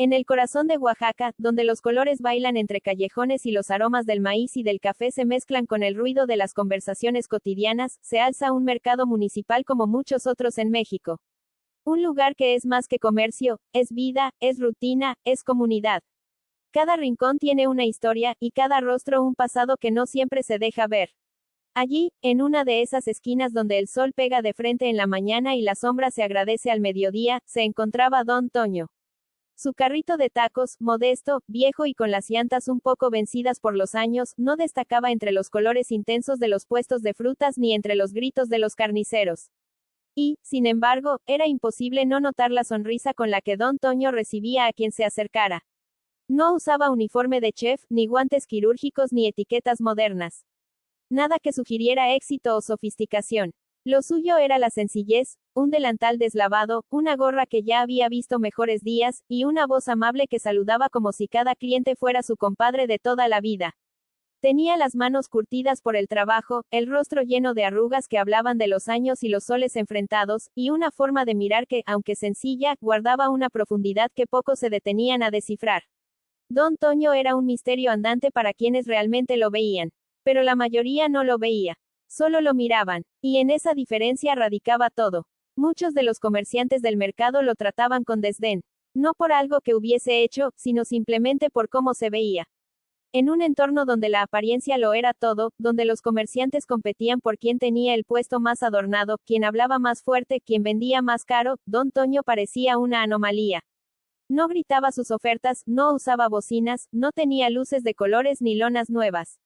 En el corazón de Oaxaca, donde los colores bailan entre callejones y los aromas del maíz y del café se mezclan con el ruido de las conversaciones cotidianas, se alza un mercado municipal como muchos otros en México. Un lugar que es más que comercio, es vida, es rutina, es comunidad. Cada rincón tiene una historia, y cada rostro un pasado que no siempre se deja ver. Allí, en una de esas esquinas donde el sol pega de frente en la mañana y la sombra se agradece al mediodía, se encontraba Don Toño. Su carrito de tacos, modesto, viejo y con las llantas un poco vencidas por los años, no destacaba entre los colores intensos de los puestos de frutas ni entre los gritos de los carniceros. Y, sin embargo, era imposible no notar la sonrisa con la que Don Toño recibía a quien se acercara. No usaba uniforme de chef, ni guantes quirúrgicos ni etiquetas modernas. Nada que sugiriera éxito o sofisticación. Lo suyo era la sencillez, un delantal deslavado, una gorra que ya había visto mejores días, y una voz amable que saludaba como si cada cliente fuera su compadre de toda la vida. Tenía las manos curtidas por el trabajo, el rostro lleno de arrugas que hablaban de los años y los soles enfrentados, y una forma de mirar que, aunque sencilla, guardaba una profundidad que pocos se detenían a descifrar. Don Toño era un misterio andante para quienes realmente lo veían. Pero la mayoría no lo veía. Solo lo miraban. Y en esa diferencia radicaba todo. Muchos de los comerciantes del mercado lo trataban con desdén. No por algo que hubiese hecho, sino simplemente por cómo se veía. En un entorno donde la apariencia lo era todo, donde los comerciantes competían por quién tenía el puesto más adornado, quién hablaba más fuerte, quién vendía más caro, Don Toño parecía una anomalía. No gritaba sus ofertas, no usaba bocinas, no tenía luces de colores ni lonas nuevas.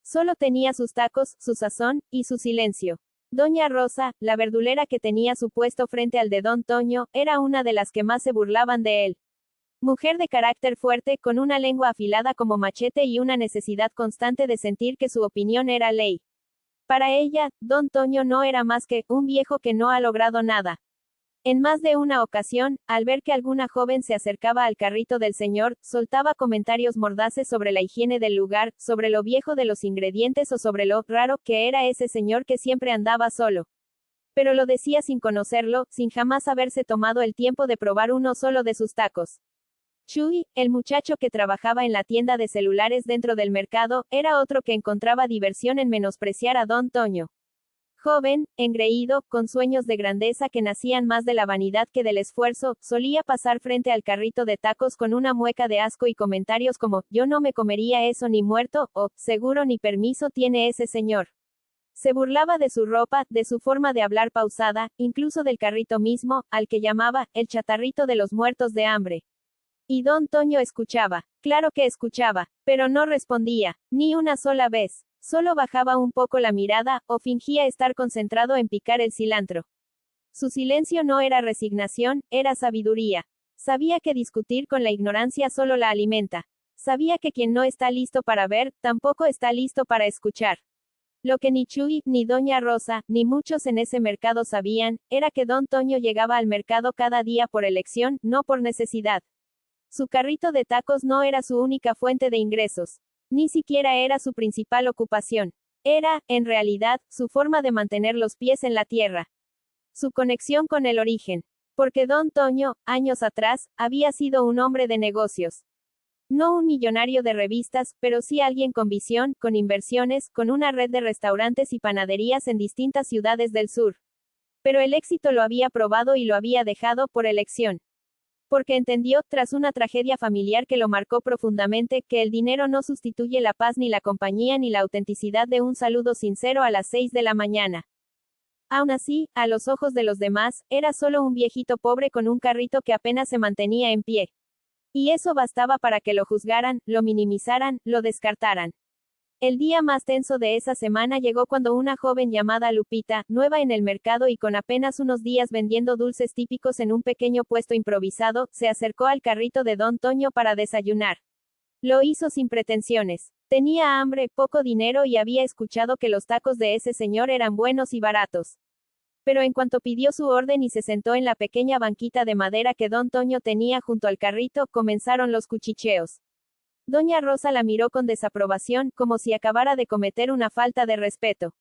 Solo tenía sus tacos, su sazón, y su silencio. Doña Rosa, la verdulera que tenía su puesto frente al de Don Toño, era una de las que más se burlaban de él. Mujer de carácter fuerte, con una lengua afilada como machete y una necesidad constante de sentir que su opinión era ley. Para ella, Don Toño no era más que un viejo que no ha logrado nada. En más de una ocasión, al ver que alguna joven se acercaba al carrito del señor, soltaba comentarios mordaces sobre la higiene del lugar, sobre lo viejo de los ingredientes o sobre lo raro que era ese señor que siempre andaba solo. Pero lo decía sin conocerlo, sin jamás haberse tomado el tiempo de probar uno solo de sus tacos. Chuy, el muchacho que trabajaba en la tienda de celulares dentro del mercado, era otro que encontraba diversión en menospreciar a Don Toño. Joven, engreído, con sueños de grandeza que nacían más de la vanidad que del esfuerzo, solía pasar frente al carrito de tacos con una mueca de asco y comentarios como, yo no me comería eso ni muerto, o, seguro ni permiso tiene ese señor. Se burlaba de su ropa, de su forma de hablar pausada, incluso del carrito mismo, al que llamaba, el chatarrito de los muertos de hambre. Y Don Toño escuchaba. Claro que escuchaba, pero no respondía, ni una sola vez. Solo bajaba un poco la mirada, o fingía estar concentrado en picar el cilantro. Su silencio no era resignación, era sabiduría. Sabía que discutir con la ignorancia solo la alimenta. Sabía que quien no está listo para ver, tampoco está listo para escuchar. Lo que ni Chuy, ni Doña Rosa, ni muchos en ese mercado sabían, era que Don Toño llegaba al mercado cada día por elección, no por necesidad. Su carrito de tacos no era su única fuente de ingresos. Ni siquiera era su principal ocupación. Era, en realidad, su forma de mantener los pies en la tierra. Su conexión con el origen. Porque Don Toño, años atrás, había sido un hombre de negocios. No un millonario de revistas, pero sí alguien con visión, con inversiones, con una red de restaurantes y panaderías en distintas ciudades del sur. Pero el éxito lo había probado y lo había dejado por elección. Porque entendió, tras una tragedia familiar que lo marcó profundamente, que el dinero no sustituye la paz ni la compañía ni la autenticidad de un saludo sincero a las 6 de la mañana. Aún así, a los ojos de los demás, era solo un viejito pobre con un carrito que apenas se mantenía en pie. Y eso bastaba para que lo juzgaran, lo minimizaran, lo descartaran. El día más tenso de esa semana llegó cuando una joven llamada Lupita, nueva en el mercado y con apenas unos días vendiendo dulces típicos en un pequeño puesto improvisado, se acercó al carrito de Don Toño para desayunar. Lo hizo sin pretensiones. Tenía hambre, poco dinero y había escuchado que los tacos de ese señor eran buenos y baratos. Pero en cuanto pidió su orden y se sentó en la pequeña banquita de madera que Don Toño tenía junto al carrito, comenzaron los cuchicheos. Doña Rosa la miró con desaprobación, como si acabara de cometer una falta de respeto.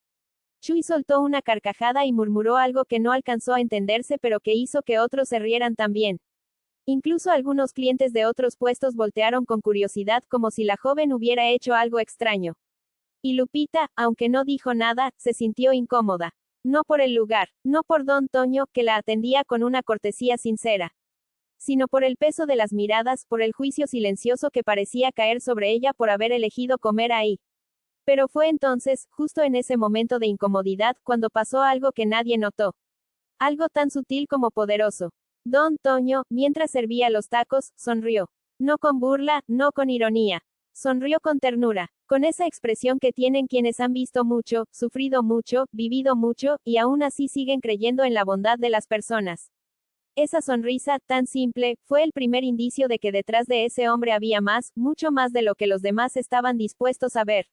Chuy soltó una carcajada y murmuró algo que no alcanzó a entenderse pero que hizo que otros se rieran también. Incluso algunos clientes de otros puestos voltearon con curiosidad como si la joven hubiera hecho algo extraño. Y Lupita, aunque no dijo nada, se sintió incómoda. No por el lugar, no por don Toño, que la atendía con una cortesía sincera, sino por el peso de las miradas, por el juicio silencioso que parecía caer sobre ella por haber elegido comer ahí. Pero fue entonces, justo en ese momento de incomodidad, cuando pasó algo que nadie notó. Algo tan sutil como poderoso. Don Toño, mientras servía los tacos, sonrió. No con burla, no con ironía. Sonrió con ternura, con esa expresión que tienen quienes han visto mucho, sufrido mucho, vivido mucho, y aún así siguen creyendo en la bondad de las personas. Esa sonrisa, tan simple, fue el primer indicio de que detrás de ese hombre había más, mucho más de lo que los demás estaban dispuestos a ver.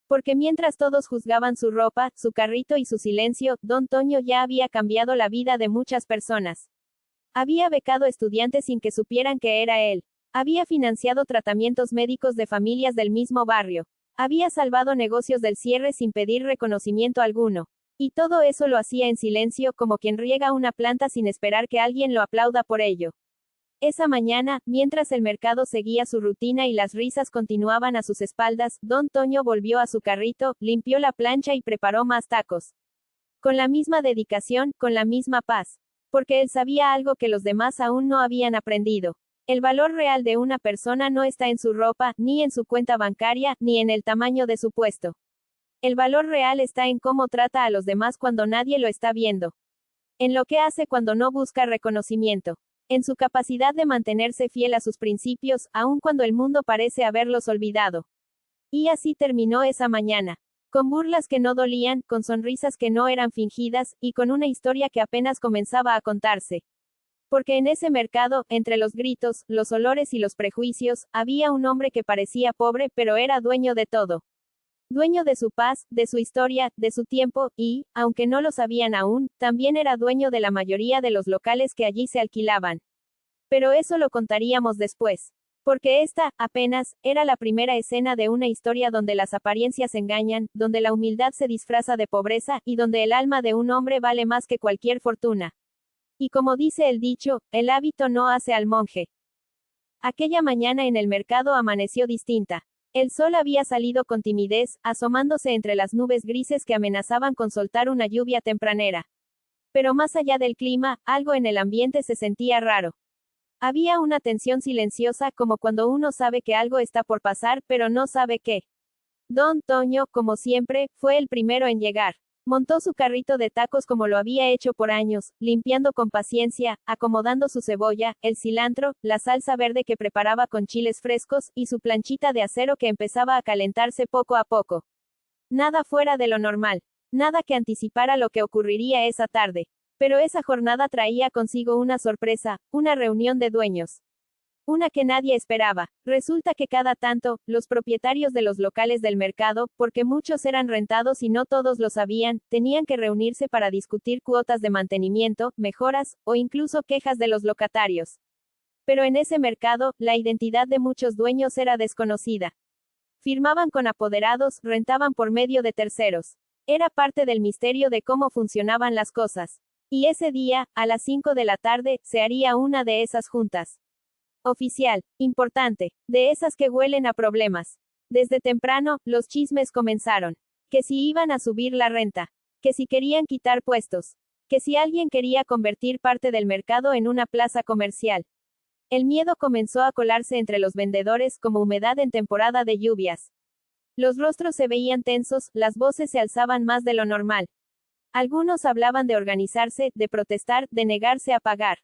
Porque mientras todos juzgaban su ropa, su carrito y su silencio, don Toño ya había cambiado la vida de muchas personas. Había becado estudiantes sin que supieran que era él. Había financiado tratamientos médicos de familias del mismo barrio. Había salvado negocios del cierre sin pedir reconocimiento alguno. Y todo eso lo hacía en silencio, como quien riega una planta sin esperar que alguien lo aplauda por ello. Esa mañana, mientras el mercado seguía su rutina y las risas continuaban a sus espaldas, don Toño volvió a su carrito, limpió la plancha y preparó más tacos. Con la misma dedicación, con la misma paz. Porque él sabía algo que los demás aún no habían aprendido. El valor real de una persona no está en su ropa, ni en su cuenta bancaria, ni en el tamaño de su puesto. El valor real está en cómo trata a los demás cuando nadie lo está viendo. En lo que hace cuando no busca reconocimiento. En su capacidad de mantenerse fiel a sus principios, aun cuando el mundo parece haberlos olvidado. Y así terminó esa mañana. Con burlas que no dolían, con sonrisas que no eran fingidas, y con una historia que apenas comenzaba a contarse. Porque en ese mercado, entre los gritos, los olores y los prejuicios, había un hombre que parecía pobre, pero era dueño de todo. Dueño de su paz, de su historia, de su tiempo, y, aunque no lo sabían aún, también era dueño de la mayoría de los locales que allí se alquilaban. Pero eso lo contaríamos después. Porque esta, apenas, era la primera escena de una historia donde las apariencias engañan, donde la humildad se disfraza de pobreza, y donde el alma de un hombre vale más que cualquier fortuna. Y como dice el dicho, el hábito no hace al monje. Aquella mañana en el mercado amaneció distinta. El sol había salido con timidez, asomándose entre las nubes grises que amenazaban con soltar una lluvia tempranera. Pero más allá del clima, algo en el ambiente se sentía raro. Había una tensión silenciosa, como cuando uno sabe que algo está por pasar, pero no sabe qué. Don Toño, como siempre, fue el primero en llegar. Montó su carrito de tacos como lo había hecho por años, limpiando con paciencia, acomodando su cebolla, el cilantro, la salsa verde que preparaba con chiles frescos, y su planchita de acero que empezaba a calentarse poco a poco. Nada fuera de lo normal. Nada que anticipara lo que ocurriría esa tarde. Pero esa jornada traía consigo una sorpresa, una reunión de dueños. Una que nadie esperaba. Resulta que cada tanto, los propietarios de los locales del mercado, porque muchos eran rentados y no todos lo sabían, tenían que reunirse para discutir cuotas de mantenimiento, mejoras, o incluso quejas de los locatarios. Pero en ese mercado, la identidad de muchos dueños era desconocida. Firmaban con apoderados, rentaban por medio de terceros. Era parte del misterio de cómo funcionaban las cosas. Y ese día, a las 5 de la tarde, se haría una de esas juntas. Oficial, importante, de esas que huelen a problemas. Desde temprano, los chismes comenzaron. Que si iban a subir la renta. Que si querían quitar puestos. Que si alguien quería convertir parte del mercado en una plaza comercial. El miedo comenzó a colarse entre los vendedores como humedad en temporada de lluvias. Los rostros se veían tensos, las voces se alzaban más de lo normal. Algunos hablaban de organizarse, de protestar, de negarse a pagar.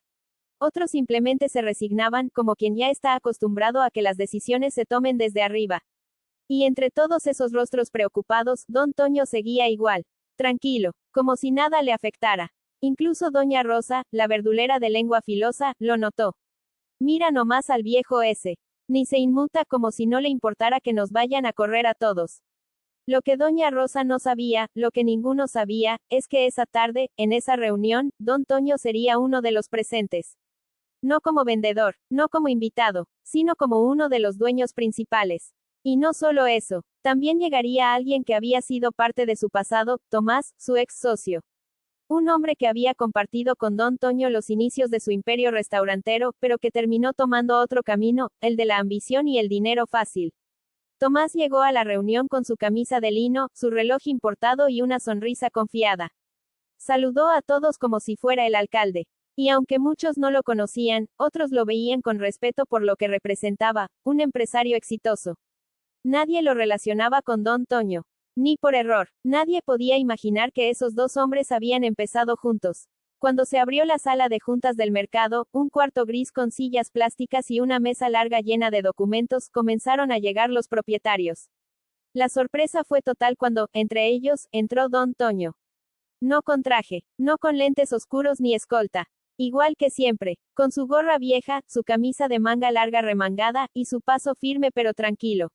Otros simplemente se resignaban, como quien ya está acostumbrado a que las decisiones se tomen desde arriba. Y entre todos esos rostros preocupados, don Toño seguía igual. Tranquilo, como si nada le afectara. Incluso doña Rosa, la verdulera de lengua filosa, lo notó. Mira nomás al viejo ese. Ni se inmuta como si no le importara que nos vayan a correr a todos. Lo que doña Rosa no sabía, lo que ninguno sabía, es que esa tarde, en esa reunión, don Toño sería uno de los presentes. No como vendedor, no como invitado, sino como uno de los dueños principales. Y no solo eso, también llegaría alguien que había sido parte de su pasado, Tomás, su ex socio. Un hombre que había compartido con don Toño los inicios de su imperio restaurantero, pero que terminó tomando otro camino, el de la ambición y el dinero fácil. Tomás llegó a la reunión con su camisa de lino, su reloj importado y una sonrisa confiada. Saludó a todos como si fuera el alcalde. Y aunque muchos no lo conocían, otros lo veían con respeto por lo que representaba, un empresario exitoso. Nadie lo relacionaba con don Toño. Ni por error. Nadie podía imaginar que esos dos hombres habían empezado juntos. Cuando se abrió la sala de juntas del mercado, un cuarto gris con sillas plásticas y una mesa larga llena de documentos, comenzaron a llegar los propietarios. La sorpresa fue total cuando, entre ellos, entró don Toño. No con traje, no con lentes oscuros ni escolta. Igual que siempre, con su gorra vieja, su camisa de manga larga remangada, y su paso firme pero tranquilo.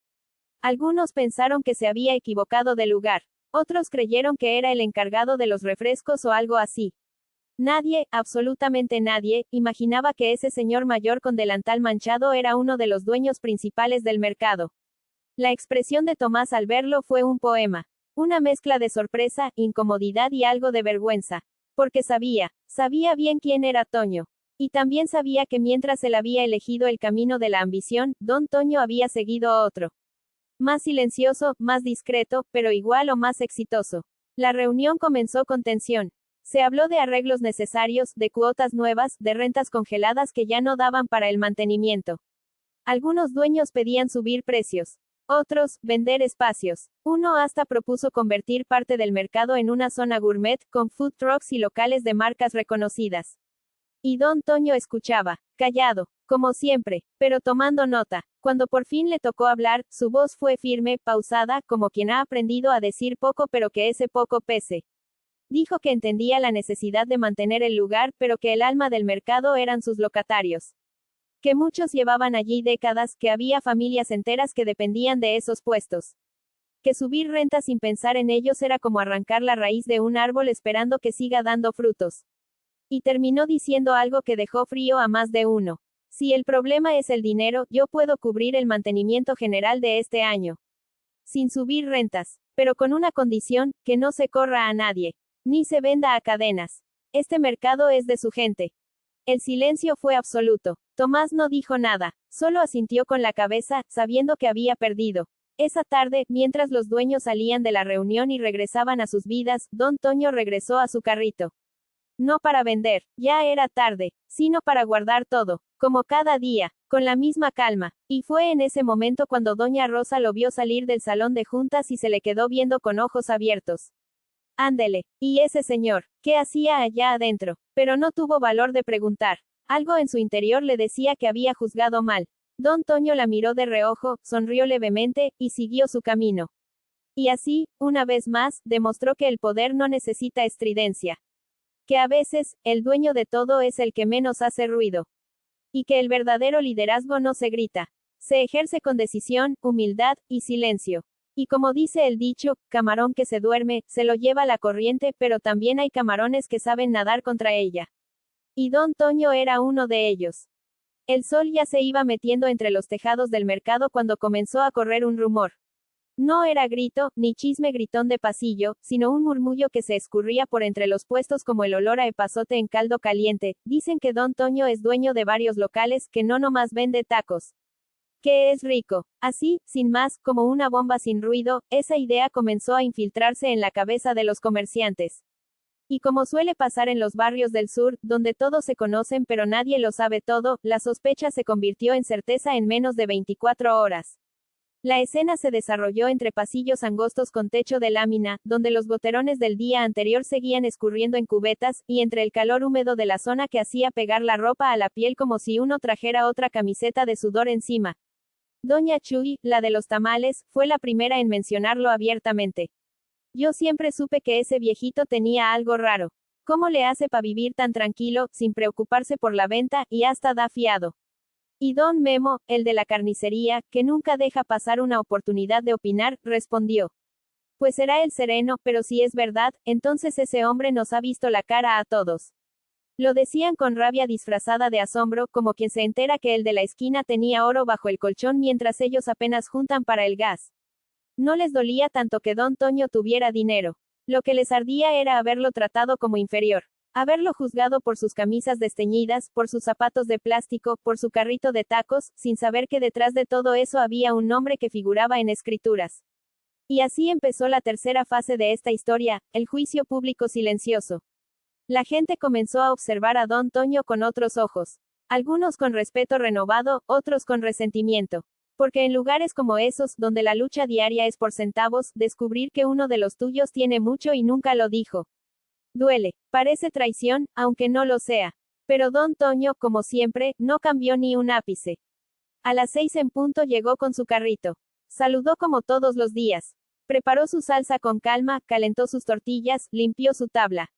Algunos pensaron que se había equivocado de lugar. Otros creyeron que era el encargado de los refrescos o algo así. Nadie, absolutamente nadie, imaginaba que ese señor mayor con delantal manchado era uno de los dueños principales del mercado. La expresión de Tomás al verlo fue un poema. Una mezcla de sorpresa, incomodidad y algo de vergüenza. Porque sabía bien quién era Toño. Y también sabía que mientras él había elegido el camino de la ambición, don Toño había seguido otro. Más silencioso, más discreto, pero igual o más exitoso. La reunión comenzó con tensión. Se habló de arreglos necesarios, de cuotas nuevas, de rentas congeladas que ya no daban para el mantenimiento. Algunos dueños pedían subir precios. Otros, vender espacios. Uno hasta propuso convertir parte del mercado en una zona gourmet, con food trucks y locales de marcas reconocidas. Y don Toño escuchaba, callado, como siempre, pero tomando nota. Cuando por fin le tocó hablar, su voz fue firme, pausada, como quien ha aprendido a decir poco pero que ese poco pese. Dijo que entendía la necesidad de mantener el lugar, pero que el alma del mercado eran sus locatarios. Que muchos llevaban allí décadas, que había familias enteras que dependían de esos puestos. Que subir renta sin pensar en ellos era como arrancar la raíz de un árbol esperando que siga dando frutos. Y terminó diciendo algo que dejó frío a más de uno. Si el problema es el dinero, yo puedo cubrir el mantenimiento general de este año. Sin subir rentas. Pero con una condición, que no se corra a nadie. Ni se venda a cadenas. Este mercado es de su gente. El silencio fue absoluto. Tomás no dijo nada, solo asintió con la cabeza, sabiendo que había perdido. Esa tarde, mientras los dueños salían de la reunión y regresaban a sus vidas, don Toño regresó a su carrito. No para vender, ya era tarde, sino para guardar todo, como cada día, con la misma calma. Y fue en ese momento cuando doña Rosa lo vio salir del salón de juntas y se le quedó viendo con ojos abiertos. Ándele, ¿y ese señor, qué hacía allá adentro? Pero no tuvo valor de preguntar. Algo en su interior le decía que había juzgado mal. Don Toño la miró de reojo, sonrió levemente, y siguió su camino. Y así, una vez más, demostró que el poder no necesita estridencia. Que a veces, el dueño de todo es el que menos hace ruido. Y que el verdadero liderazgo no se grita. Se ejerce con decisión, humildad, y silencio. Y como dice el dicho, camarón que se duerme, se lo lleva la corriente, pero también hay camarones que saben nadar contra ella. Y don Toño era uno de ellos. El sol ya se iba metiendo entre los tejados del mercado cuando comenzó a correr un rumor. No era grito, ni chisme gritón de pasillo, sino un murmullo que se escurría por entre los puestos como el olor a epazote en caldo caliente. Dicen que don Toño es dueño de varios locales, que no nomás vende tacos. Que es rico. Así, sin más, como una bomba sin ruido, esa idea comenzó a infiltrarse en la cabeza de los comerciantes. Y como suele pasar en los barrios del sur, donde todos se conocen pero nadie lo sabe todo, la sospecha se convirtió en certeza en menos de 24 horas. La escena se desarrolló entre pasillos angostos con techo de lámina, donde los goterones del día anterior seguían escurriendo en cubetas, y entre el calor húmedo de la zona que hacía pegar la ropa a la piel como si uno trajera otra camiseta de sudor encima. Doña Chuy, la de los tamales, fue la primera en mencionarlo abiertamente. Yo siempre supe que ese viejito tenía algo raro. ¿Cómo le hace para vivir tan tranquilo, sin preocuparse por la venta, y hasta da fiado? Y don Memo, el de la carnicería, que nunca deja pasar una oportunidad de opinar, respondió. Pues será el sereno, pero si es verdad, entonces ese hombre nos ha visto la cara a todos. Lo decían con rabia disfrazada de asombro, como quien se entera que el de la esquina tenía oro bajo el colchón mientras ellos apenas juntan para el gas. No les dolía tanto que don Toño tuviera dinero. Lo que les ardía era haberlo tratado como inferior. Haberlo juzgado por sus camisas desteñidas, por sus zapatos de plástico, por su carrito de tacos, sin saber que detrás de todo eso había un nombre que figuraba en escrituras. Y así empezó la tercera fase de esta historia, el juicio público silencioso. La gente comenzó a observar a Don Toño con otros ojos. Algunos con respeto renovado, otros con resentimiento. Porque en lugares como esos, donde la lucha diaria es por centavos, descubrir que uno de los tuyos tiene mucho y nunca lo dijo. Duele. Parece traición, aunque no lo sea. Pero Don Toño, como siempre, no cambió ni un ápice. A las 6 en punto llegó con su carrito. Saludó como todos los días. Preparó su salsa con calma, calentó sus tortillas, limpió su tabla.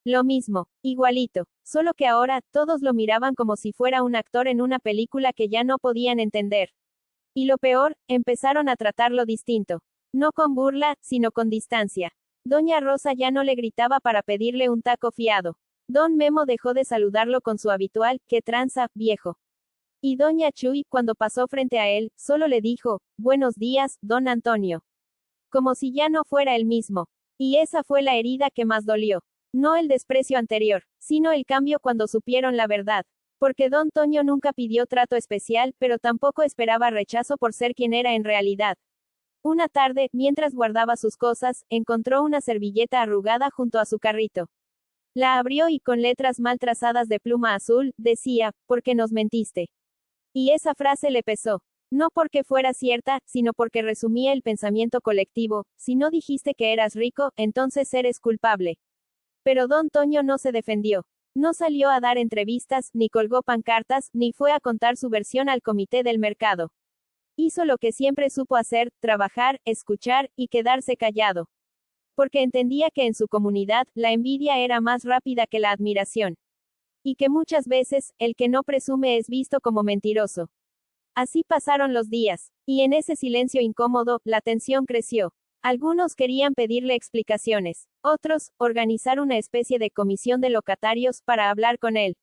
Lo mismo, igualito, solo que ahora, todos lo miraban como si fuera un actor en una película que ya no podían entender. Y lo peor, empezaron a tratarlo distinto. No con burla, sino con distancia. Doña Rosa ya no le gritaba para pedirle un taco fiado. Don Memo dejó de saludarlo con su habitual, ¿qué tranza, viejo? Y Doña Chuy, cuando pasó frente a él, solo le dijo, buenos días, don Antonio. Como si ya no fuera el mismo. Y esa fue la herida que más dolió. No el desprecio anterior, sino el cambio cuando supieron la verdad. Porque Don Toño nunca pidió trato especial, pero tampoco esperaba rechazo por ser quien era en realidad. Una tarde, mientras guardaba sus cosas, encontró una servilleta arrugada junto a su carrito. La abrió y con letras mal trazadas de pluma azul, decía, porque nos mentiste. Y esa frase le pesó. No porque fuera cierta, sino porque resumía el pensamiento colectivo, si no dijiste que eras rico, entonces eres culpable. Pero Don Toño no se defendió. No salió a dar entrevistas, ni colgó pancartas, ni fue a contar su versión al comité del mercado. Hizo lo que siempre supo hacer, trabajar, escuchar, y quedarse callado. Porque entendía que en su comunidad, la envidia era más rápida que la admiración. Y que muchas veces, el que no presume es visto como mentiroso. Así pasaron los días. Y en ese silencio incómodo, la tensión creció. Algunos querían pedirle explicaciones. Otros, organizar una especie de comisión de locatarios para hablar con él.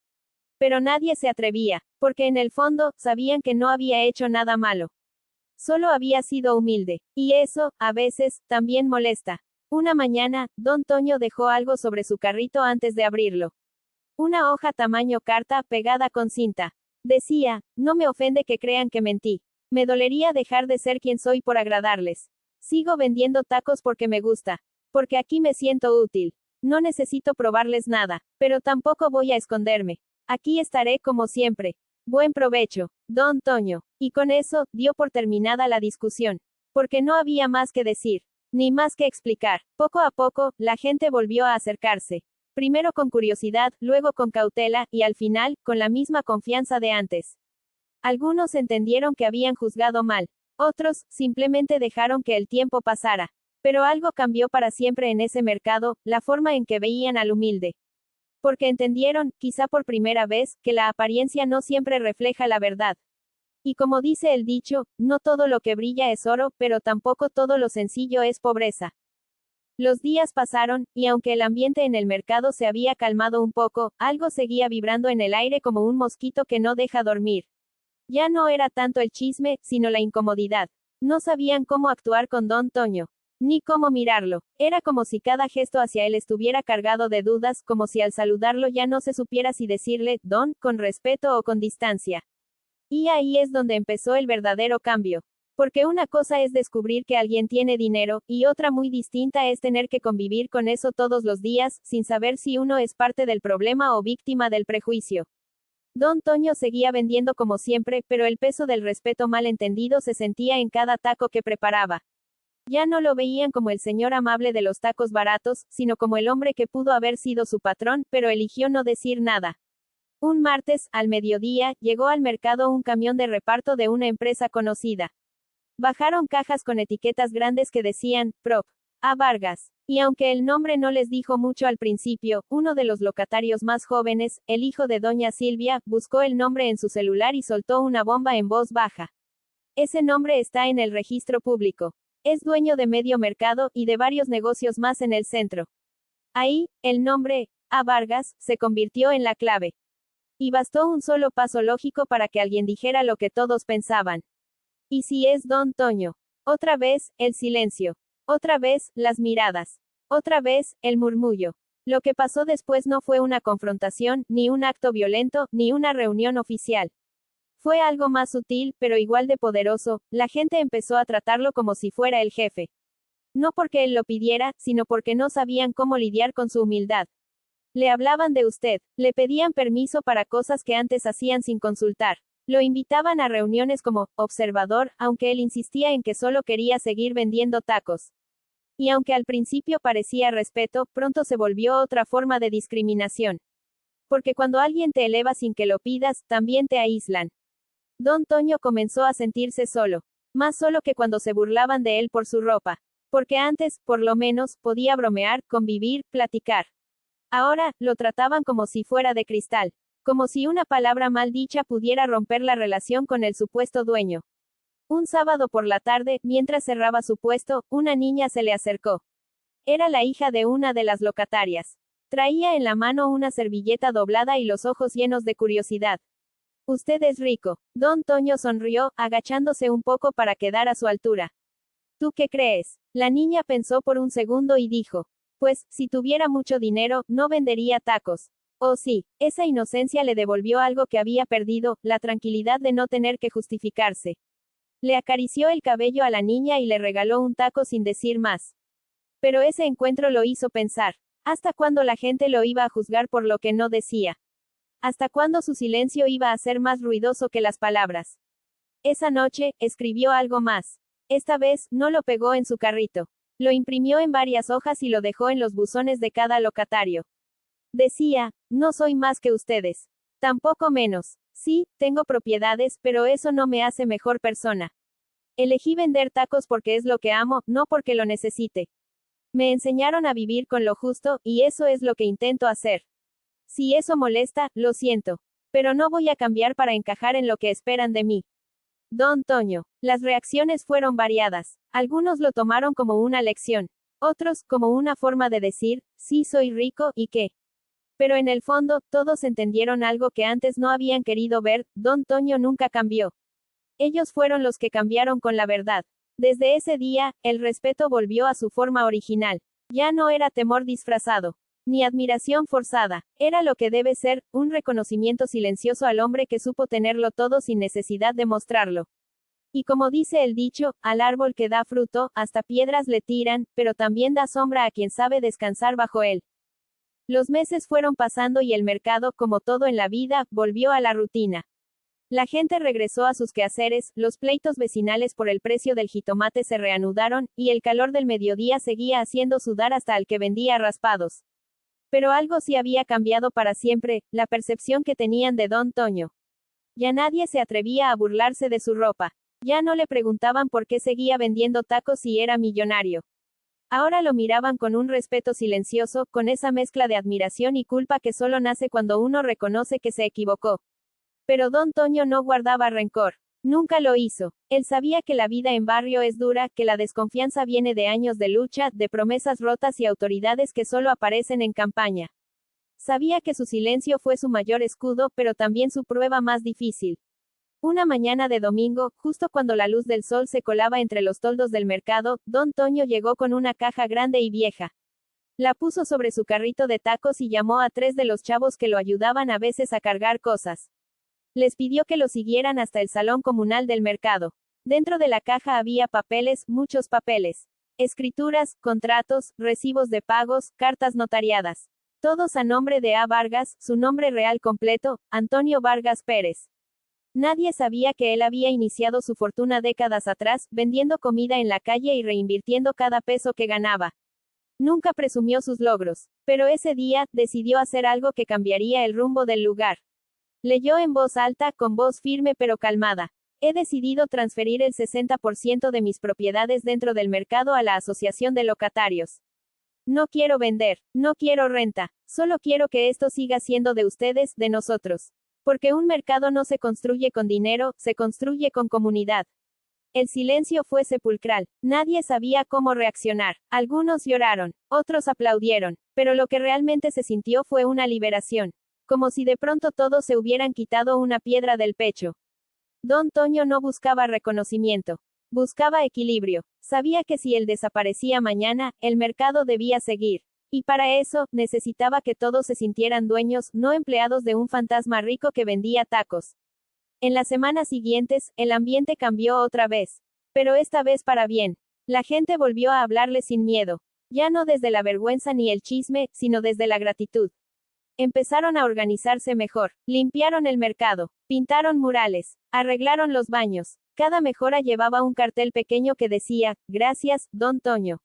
Pero nadie se atrevía, porque en el fondo, sabían que no había hecho nada malo. Solo había sido humilde. Y eso, a veces, también molesta. Una mañana, Don Toño dejó algo sobre su carrito antes de abrirlo. Una hoja tamaño carta, pegada con cinta. Decía, no me ofende que crean que mentí. Me dolería dejar de ser quien soy por agradarles. Sigo vendiendo tacos porque me gusta. Porque aquí me siento útil. No necesito probarles nada. Pero tampoco voy a esconderme. Aquí estaré como siempre. Buen provecho, Don Toño. Y con eso, dio por terminada la discusión. Porque no había más que decir. Ni más que explicar. Poco a poco, la gente volvió a acercarse. Primero con curiosidad, luego con cautela, y al final, con la misma confianza de antes. Algunos entendieron que habían juzgado mal. Otros, simplemente dejaron que el tiempo pasara. Pero algo cambió para siempre en ese mercado, la forma en que veían al humilde. Porque entendieron, quizá por primera vez, que la apariencia no siempre refleja la verdad. Y como dice el dicho, no todo lo que brilla es oro, pero tampoco todo lo sencillo es pobreza. Los días pasaron, y aunque el ambiente en el mercado se había calmado un poco, algo seguía vibrando en el aire como un mosquito que no deja dormir. Ya no era tanto el chisme, sino la incomodidad. No sabían cómo actuar con Don Toño. Ni cómo mirarlo. Era como si cada gesto hacia él estuviera cargado de dudas, como si al saludarlo ya no se supiera si decirle, Don, con respeto o con distancia. Y ahí es donde empezó el verdadero cambio. Porque una cosa es descubrir que alguien tiene dinero, y otra muy distinta es tener que convivir con eso todos los días, sin saber si uno es parte del problema o víctima del prejuicio. Don Toño seguía vendiendo como siempre, pero el peso del respeto mal entendido se sentía en cada taco que preparaba. Ya no lo veían como el señor amable de los tacos baratos, sino como el hombre que pudo haber sido su patrón, pero eligió no decir nada. Un martes, al mediodía, llegó al mercado un camión de reparto de una empresa conocida. Bajaron cajas con etiquetas grandes que decían, Prop. A. Vargas. Y aunque el nombre no les dijo mucho al principio, uno de los locatarios más jóvenes, el hijo de doña Silvia, buscó el nombre en su celular y soltó una bomba en voz baja. Ese nombre está en el registro público. Es dueño de medio mercado, y de varios negocios más en el centro. Ahí, el nombre, A. Vargas, se convirtió en la clave. Y bastó un solo paso lógico para que alguien dijera lo que todos pensaban. ¿Y si es Don Toño? Otra vez, el silencio. Otra vez, las miradas. Otra vez, el murmullo. Lo que pasó después no fue una confrontación, ni un acto violento, ni una reunión oficial. Fue algo más sutil, pero igual de poderoso. La gente empezó a tratarlo como si fuera el jefe. No porque él lo pidiera, sino porque no sabían cómo lidiar con su humildad. Le hablaban de usted, le pedían permiso para cosas que antes hacían sin consultar. Lo invitaban a reuniones como observador, aunque él insistía en que solo quería seguir vendiendo tacos. Y aunque al principio parecía respeto, pronto se volvió otra forma de discriminación. Porque cuando alguien te eleva sin que lo pidas, también te aíslan. Don Toño comenzó a sentirse solo. Más solo que cuando se burlaban de él por su ropa. Porque antes, por lo menos, podía bromear, convivir, platicar. Ahora, lo trataban como si fuera de cristal. Como si una palabra mal dicha pudiera romper la relación con el supuesto dueño. Un sábado por la tarde, mientras cerraba su puesto, una niña se le acercó. Era la hija de una de las locatarias. Traía en la mano una servilleta doblada y los ojos llenos de curiosidad. Usted es rico. Don Toño sonrió, agachándose un poco para quedar a su altura. ¿Tú qué crees? La niña pensó por un segundo y dijo. Pues, si tuviera mucho dinero, no vendería tacos. Oh sí, esa inocencia le devolvió algo que había perdido, la tranquilidad de no tener que justificarse. Le acarició el cabello a la niña y le regaló un taco sin decir más. Pero ese encuentro lo hizo pensar. ¿Hasta cuándo la gente lo iba a juzgar por lo que no decía? ¿Hasta cuándo su silencio iba a ser más ruidoso que las palabras? Esa noche, escribió algo más. Esta vez, no lo pegó en su carrito. Lo imprimió en varias hojas y lo dejó en los buzones de cada locatario. Decía, no soy más que ustedes. Tampoco menos. Sí, tengo propiedades, pero eso no me hace mejor persona. Elegí vender tacos porque es lo que amo, no porque lo necesite. Me enseñaron a vivir con lo justo, y eso es lo que intento hacer. Si eso molesta, lo siento. Pero no voy a cambiar para encajar en lo que esperan de mí. Don Toño. Las reacciones fueron variadas. Algunos lo tomaron como una lección. Otros, como una forma de decir, sí soy rico, ¿y qué? Pero en el fondo, todos entendieron algo que antes no habían querido ver, Don Toño nunca cambió. Ellos fueron los que cambiaron con la verdad. Desde ese día, el respeto volvió a su forma original. Ya no era temor disfrazado, ni admiración forzada. Era lo que debe ser, un reconocimiento silencioso al hombre que supo tenerlo todo sin necesidad de mostrarlo. Y como dice el dicho, al árbol que da fruto, hasta piedras le tiran, pero también da sombra a quien sabe descansar bajo él. Los meses fueron pasando y el mercado, como todo en la vida, volvió a la rutina. La gente regresó a sus quehaceres, los pleitos vecinales por el precio del jitomate se reanudaron, y el calor del mediodía seguía haciendo sudar hasta al que vendía raspados. Pero algo sí había cambiado para siempre, la percepción que tenían de Don Toño. Ya nadie se atrevía a burlarse de su ropa. Ya no le preguntaban por qué seguía vendiendo tacos si era millonario. Ahora lo miraban con un respeto silencioso, con esa mezcla de admiración y culpa que solo nace cuando uno reconoce que se equivocó. Pero Don Toño no guardaba rencor. Nunca lo hizo. Él sabía que la vida en barrio es dura, que la desconfianza viene de años de lucha, de promesas rotas y autoridades que solo aparecen en campaña. Sabía que su silencio fue su mayor escudo, pero también su prueba más difícil. Una mañana de domingo, justo cuando la luz del sol se colaba entre los toldos del mercado, Don Toño llegó con una caja grande y vieja. La puso sobre su carrito de tacos y llamó a 3 de los chavos que lo ayudaban a veces a cargar cosas. Les pidió que lo siguieran hasta el salón comunal del mercado. Dentro de la caja había papeles, muchos papeles. Escrituras, contratos, recibos de pagos, cartas notariadas. Todos a nombre de A. Vargas, su nombre real completo, Antonio Vargas Pérez. Nadie sabía que él había iniciado su fortuna décadas atrás, vendiendo comida en la calle y reinvirtiendo cada peso que ganaba. Nunca presumió sus logros. Pero ese día, decidió hacer algo que cambiaría el rumbo del lugar. Leyó en voz alta, con voz firme pero calmada. He decidido transferir el 60% de mis propiedades dentro del mercado a la Asociación de Locatarios. No quiero vender, no quiero renta, solo quiero que esto siga siendo de ustedes, de nosotros. Porque un mercado no se construye con dinero, se construye con comunidad. El silencio fue sepulcral. Nadie sabía cómo reaccionar. Algunos lloraron, otros aplaudieron, pero lo que realmente se sintió fue una liberación. Como si de pronto todos se hubieran quitado una piedra del pecho. Don Toño no buscaba reconocimiento. Buscaba equilibrio. Sabía que si él desaparecía mañana, el mercado debía seguir. Y para eso, necesitaba que todos se sintieran dueños, no empleados de un fantasma rico que vendía tacos. En las semanas siguientes, el ambiente cambió otra vez. Pero esta vez para bien. La gente volvió a hablarle sin miedo. Ya no desde la vergüenza ni el chisme, sino desde la gratitud. Empezaron a organizarse mejor. Limpiaron el mercado. Pintaron murales. Arreglaron los baños. Cada mejora llevaba un cartel pequeño que decía, gracias, Don Toño,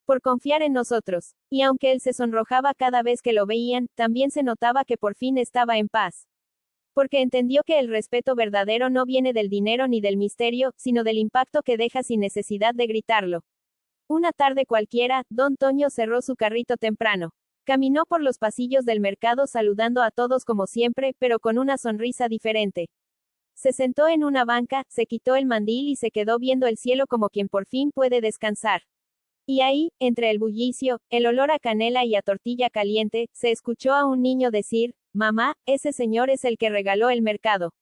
por confiar en nosotros. Y aunque él se sonrojaba cada vez que lo veían, también se notaba que por fin estaba en paz. Porque entendió que el respeto verdadero no viene del dinero ni del misterio, sino del impacto que deja sin necesidad de gritarlo. Una tarde cualquiera, Don Toño cerró su carrito temprano. Caminó por los pasillos del mercado saludando a todos como siempre, pero con una sonrisa diferente. Se sentó en una banca, se quitó el mandil y se quedó viendo el cielo como quien por fin puede descansar. Y ahí, entre el bullicio, el olor a canela y a tortilla caliente, se escuchó a un niño decir, mamá, ese señor es el que regaló el mercado.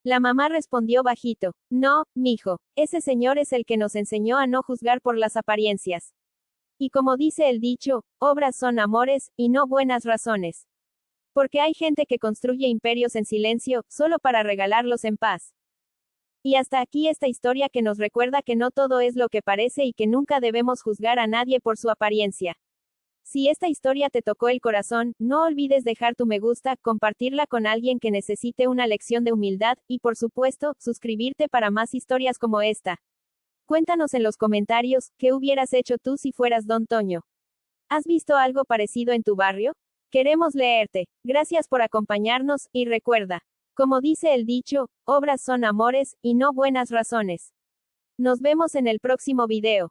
La mamá respondió bajito, no, mijo, ese señor es el que nos enseñó a no juzgar por las apariencias. Y como dice el dicho, obras son amores, y no buenas razones. Porque hay gente que construye imperios en silencio, solo para regalarlos en paz. Y hasta aquí esta historia que nos recuerda que no todo es lo que parece y que nunca debemos juzgar a nadie por su apariencia. Si esta historia te tocó el corazón, no olvides dejar tu me gusta, compartirla con alguien que necesite una lección de humildad, y por supuesto, suscribirte para más historias como esta. Cuéntanos en los comentarios, ¿qué hubieras hecho tú si fueras Don Toño? ¿Has visto algo parecido en tu barrio? Queremos leerte. Gracias por acompañarnos, y recuerda, como dice el dicho, obras son amores, y no buenas razones. Nos vemos en el próximo video.